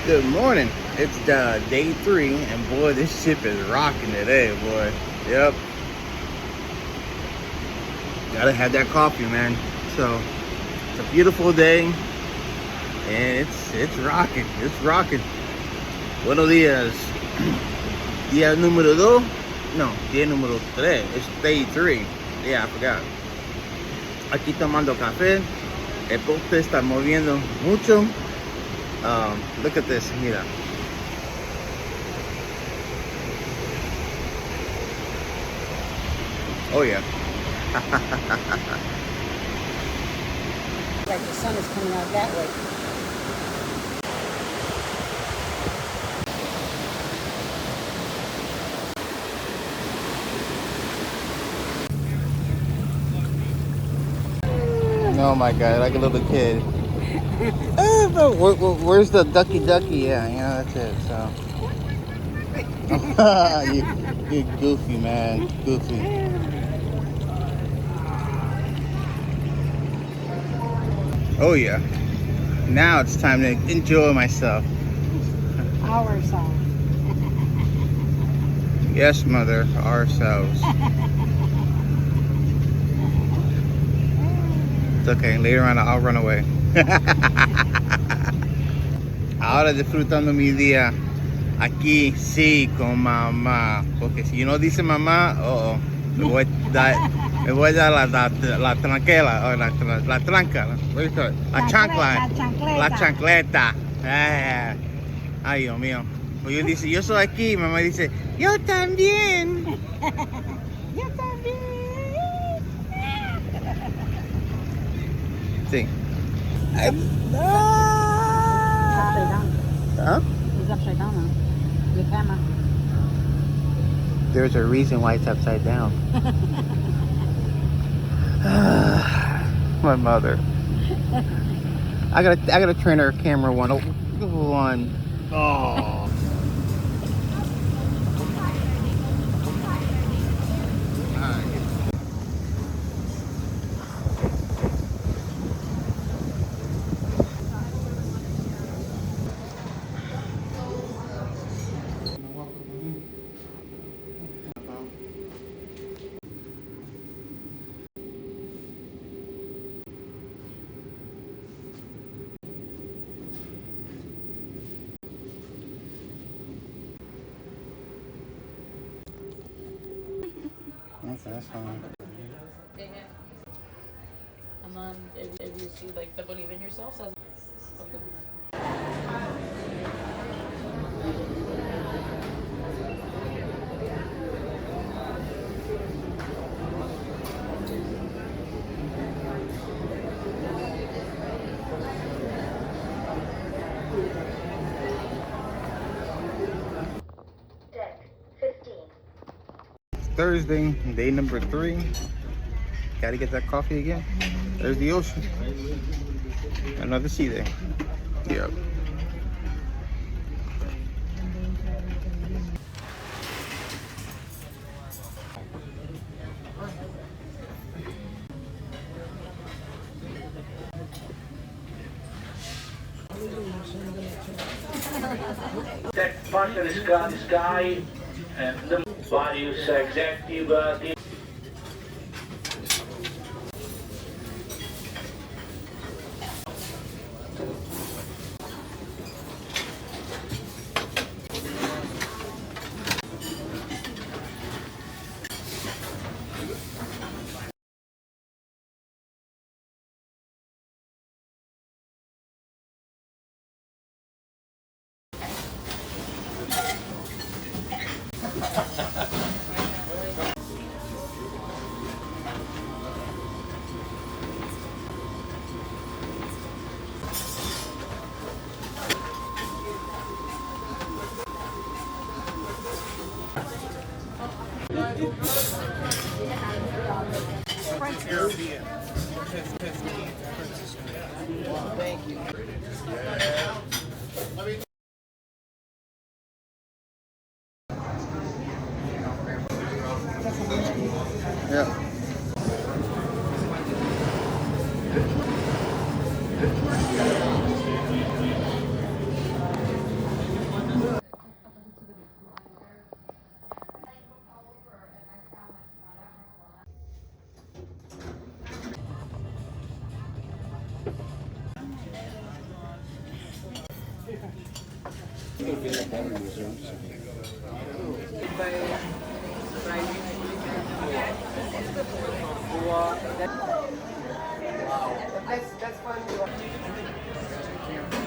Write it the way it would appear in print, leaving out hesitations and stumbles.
Good morning. It's day 3, and boy, this ship is rocking today, boy. Yep. Gotta have that coffee, man. So it's a beautiful day, and it's rocking. It's rocking. Buenos días. Día número 2. No, día número 3. It's day 3. Yeah, I forgot. Aquí tomando café. El poste está moviendo mucho. Look at this, mira. Oh yeah. Like the sun is coming out that way. Oh my god, like a little kid. Where's the ducky? Yeah, that's it. So, you goofy man, goofy. Oh yeah. Now it's time to enjoy myself. Ourselves. Yes, mother, ourselves. It's okay. Later on, I'll run away. Ahora disfrutando mi día aquí, sí, con mamá. Porque si no dice mamá, me voy a dar la tranquela, o la tranca, la chancla, la chancleta. Ay, Dios mío. Pues yo dice, yo soy aquí, mamá dice, yo también. Yo también. Sí. Upside down. Huh? It's upside down now. Your camera. There's a reason why it's upside down. My mother. I gotta turn her camera one. Oh. Okay, that's fine. And then if you see like the believe in yourself says Thursday, day number 3. Gotta get that coffee again. There's the ocean. Another sea day. Yep. That part of the sky and the values exactly but the Thank you. Yeah. That's fun.